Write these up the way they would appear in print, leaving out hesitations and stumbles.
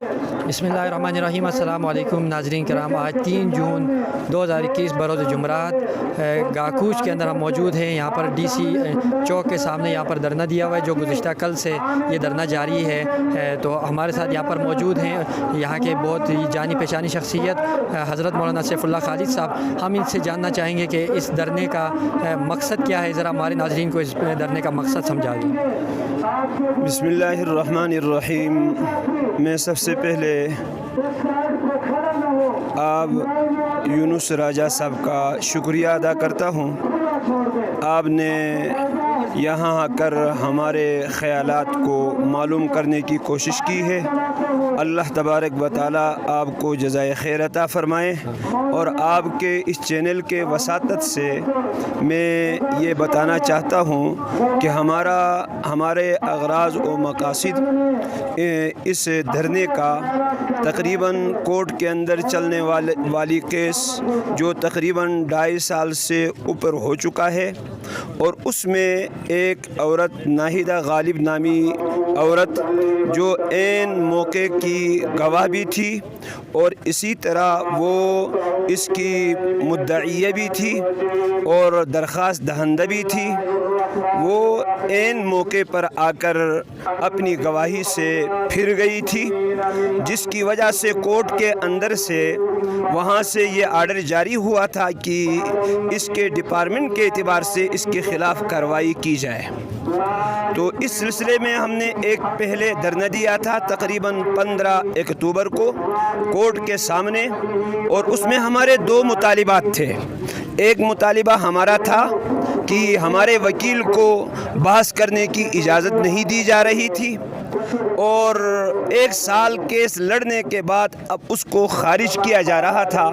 बिस्मिल्लाहिर्रहमानिर्रहीम। अस्सलाम वालेकुम नाज़रीन कराम। आज 3 जून 2021 बरोज़ जुमरात गाकूच के अंदर हम मौजूद हैं। यहाँ पर DC चौक के सामने यहाँ पर धरना दिया हुआ है, जो गुज़िश्ता कल से ये धरना जारी है। तो हमारे साथ यहाँ पर मौजूद हैं यहाँ के बहुत ही जानी पहचानी शख्सियत हज़रत मौलाना सैफुल्लाह खालिद साहब। हम इनसे जानना चाहेंगे कि इस धरने का मकसद क्या है। ज़रा हमारे नाज़रीन को इस धरने का मकसद समझाइए। बिस्मिल्लाहिर्रहमानिर्रहीम। मैं सबसे पहले आप यूनुस राजा साहब का शुक्रिया अदा करता हूँ। आपने यहाँ आकर हमारे ख़यालात को मालूम करने की कोशिश की है। अल्लाह तबारक व तआला आपको जज़ाए खैर अता फ़रमाए। और आपके इस चैनल के वसातत से मैं ये बताना चाहता हूँ कि हमारे अगराज़ व मकासिद इस धरने का तकरीबन कोर्ट के अंदर चलने वाली केस जो तकरीबन 2.5 साल से ऊपर हो चुका है, और उसमें एक औरत नाहिदा गालिब नामी औरत जो ऐन मौके की गवाह भी थी और इसी तरह वो इसकी मुद्दईया भी थी और दरख्वास्त दहंदा भी थी, वो ऐन मौके पर आकर अपनी गवाही से फिर गई थी, जिसकी वजह से कोर्ट के अंदर से वहाँ से ये आर्डर जारी हुआ था कि इसके डिपार्टमेंट के एतबार से इसके ख़िलाफ़ कार्रवाई की जाए। तो इस सिलसिले में हमने एक पहले धरना दिया था तकरीबन 15 अक्टूबर को कोर्ट के सामने, और उसमें हमारे 2 मुतालिबात थे। एक मुतालिबा हमारा था कि हमारे वकील को बहस करने की इजाज़त नहीं दी जा रही थी, और 1 साल केस लड़ने के बाद अब उसको खारिज किया जा रहा था।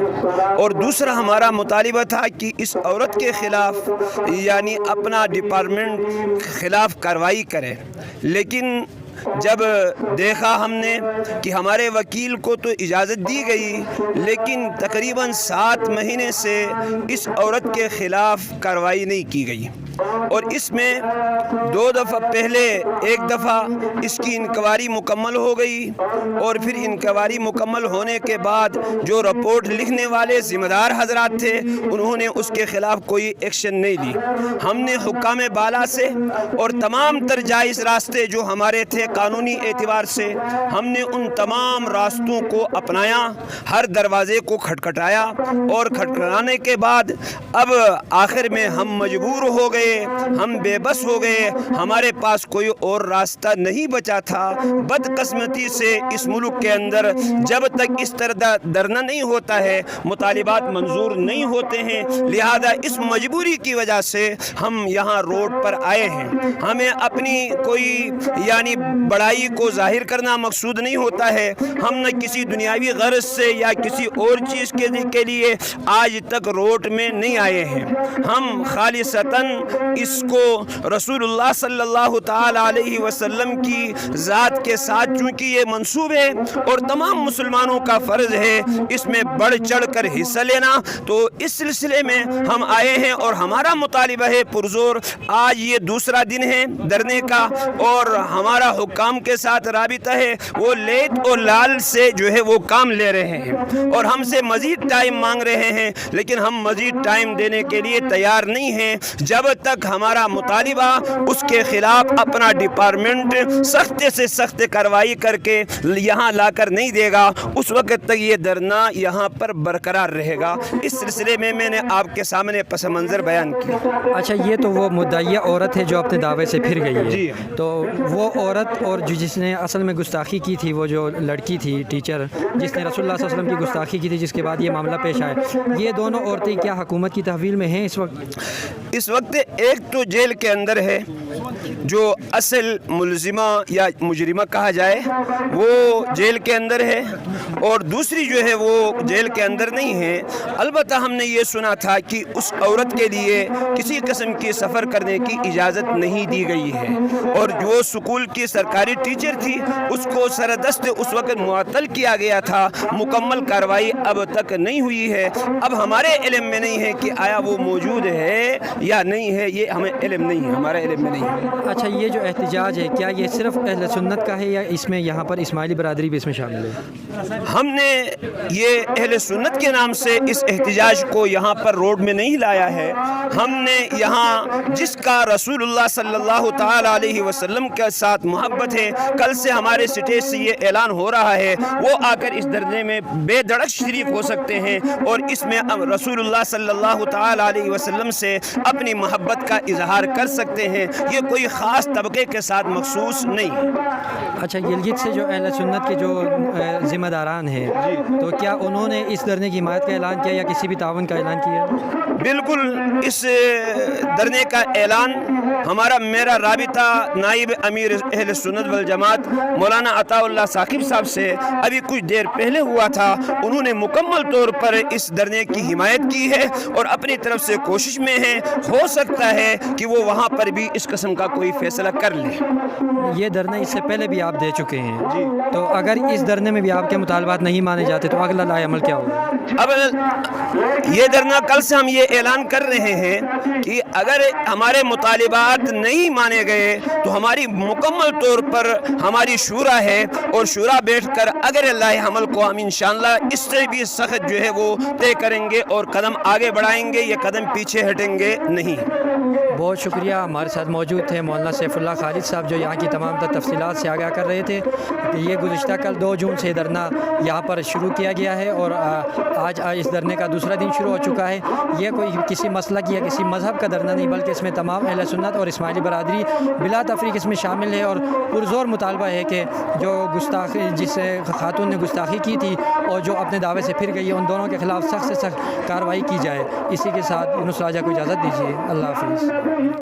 और दूसरा हमारा मुतालिबा था कि इस औरत के ख़िलाफ़ यानी अपना डिपार्टमेंट ख़िलाफ़ कार्रवाई करे। लेकिन जब देखा हमने कि हमारे वकील को तो इजाज़त दी गई, लेकिन तकरीबन 7 महीने से इस औरत के ख़िलाफ़ कार्रवाई नहीं की गई। और इसमें 2 दफ़ा पहले एक दफ़ा इसकी इंक्वायरी मुकम्मल हो गई, और फिर इंक्वायरी मुकम्मल होने के बाद जो रिपोर्ट लिखने वाले ज़िम्मेदार हजरात थे उन्होंने उसके ख़िलाफ़ कोई एक्शन नहीं ली। हमने हुक्काम बाला से और तमाम तर जायज़ रास्ते जो हमारे थे कानूनी एतबार से, हमने उन तमाम रास्तों को अपनाया, हर दरवाज़े को खटखटाया, और खटखटाने के बाद अब आखिर में हम मजबूर हो गए, हम बेबस हो गए, हमारे पास कोई और रास्ता नहीं बचा था। बदकिस्मती से इस मुल्क के अंदर जब तक इस तरह धरना नहीं होता है मुतालिबात मंजूर नहीं होते हैं, लिहाजा इस मजबूरी की वजह से हम यहाँ रोड पर आए हैं। हमें अपनी कोई यानी बड़ाई को जाहिर करना मकसूद नहीं होता है। हम न किसी दुनियावी गर्ज से या किसी और चीज़ के लिए आज तक रोड में नहीं आए हैं। हम खालिसतन इसको रसूलुल्लाह सल्लल्लाहु ताला अलैहि वसल्लम की ज़ात के साथ, चूँकि ये मंसूब है और तमाम मुसलमानों का फ़र्ज़ है इसमें बढ़ चढ़ कर हिस्सा लेना, तो इस सिलसिले में हम आए हैं। और हमारा मुतालिबा है पुरज़ोर, आज ये दूसरा दिन है धरने का, और हमारा हुक्काम के साथ राबिता है, वो लेत और लाल से जो है वो काम ले रहे हैं और हमसे मज़ीद टाइम मांग रहे हैं, लेकिन हम मज़ीद टाइम देने के लिए तैयार नहीं हैं जब तक हमारा मुतालिबा उसके ख़िलाफ़ अपना डिपार्टमेंट सख्त से सख्त कार्रवाई करके यहाँ लाकर नहीं देगा, उस वक्त तक ये धरना यहाँ पर बरकरार रहेगा। इस सिलसिले में मैंने आपके सामने पस मंज़र बयान किया। अच्छा, ये तो वो मुद्दईया औरत है जो अपने दावे से फिर गई है जी। तो वो औरत और जिसने असल में गुस्ताखी की थी, वो जो लड़की थी टीचर जिसने रसूलुल्लाह सल्लल्लाहु अलैहि वसल्लम की गुस्ताखी की थी, जिसके बाद ये मामला पेश आया, ये दोनों औरतें क्या हुकूमत की तहवील में हैं इस वक्त? इस वक्त एक तो जेल के अंदर है जो असल मुलजिमा या मुजरिमा कहा जाए, वो जेल के अंदर है, और दूसरी जो है वो जेल के अंदर नहीं है। अलबत्ता हमने ये सुना था कि उस औरत के लिए किसी किस्म की सफ़र करने की इजाज़त नहीं दी गई है, और जो स्कूल की सरकारी टीचर थी उसको सरदस्त उस वक्त मुअत्तल किया गया था। मुकम्मल कार्रवाई अब तक नहीं हुई है। अब हमारे इल्म में नहीं है कि आया वो मौजूद है या नहीं है, ये हमें इल्म नहीं है, हमारे इल्म में नहीं है। अच्छा, ये जो एहतजाज है क्या ये सिर्फ अहले सुन्नत का है या इसमें यहाँ पर इस्माइली बरादरी भी इसमें शामिल है? हमने ये अहले सुन्नत के नाम से इस एहतजाज को यहाँ पर रोड में नहीं लाया है। हमने यहाँ जिसका रसूलुल्लाह सल्लल्लाहु ताला अलैहि वसल्लम के साथ मोहब्बत है, कल से हमारे स्टेज से ये ऐलान हो रहा है, वो आकर इस धरने में बेधड़क शरीक हो सकते हैं और इसमें रसूलुल्लाह सल्लल्लाहु ताला अलैहि वसल्लम से अपनी मोहब्बत का इजहार कर सकते हैं। ये कोई ख़ास तबके के साथ मखसूस नहीं है। अच्छा, गिलगित से जो अहले सुन्नत के जो ज़िम्मेदारान हैं, तो क्या उन्होंने इस धरने की हिमायत का ऐलान किया या किसी भी ताउन का ऐलान किया? बिल्कुल, इस धरने का ऐलान मेरा राबिता नाइब अमीर अहले सुन्नत वल जमात मौलाना अताउल्लाह साकिब साहब से अभी कुछ देर पहले हुआ था। उन्होंने मुकम्मल तौर पर इस धरने की हिमायत की है और अपनी तरफ से कोशिश में है। हो सकता है कि वो वहाँ पर भी इस किस्म का कोई फैसला कर ले। ये धरना इससे पहले भी आप दे चुके हैं जी, तो अगर इस धरने में भी आपके मुतालबात नहीं माने जाते तो अगला लाए अमल क्या होगा? अब ये धरना कल से हम ये ऐलान कर रहे हैं कि अगर हमारे मुतालिबात नहीं माने गए तो हमारी मुकम्मल तौर पर हमारी शूरा है और शूरा बैठकर अगर अल्लाह अमल को हम इंशाअल्लाह इससे भी सख्त जो है वो तय करेंगे और कदम आगे बढ़ाएंगे, ये कदम पीछे हटेंगे नहीं। बहुत शुक्रिया। हमारे साथ मौजूद थे मौलाना सैफुल्लाह खालिद साहब जो यहाँ की तमाम तफसीलात से आगाह कर रहे थे कि ये गुज़िश्ता कल 2 जून से धरना यहाँ पर शुरू किया गया है और आज इस धरने का दूसरा दिन शुरू हो चुका है। ये कोई किसी मसलक या किसी मज़हब का धरना नहीं, बल्कि इसमें तमाम अहले सुन्नत और इस्माइली बरादरी बिला तफरीक इसमें शामिल है और पुरज़ोर मुतालबा है कि जो गुस्ताखी जिस खातून ने गुस्ताखी की थी और जो अपने दावे से फिर गई है, उन दोनों के ख़िलाफ़ सख्त से सख्त कार्रवाई की जाए। इसी के साथ यूनुस राजा को इजाज़त दीजिए। अल्लाह हाफ़िज़।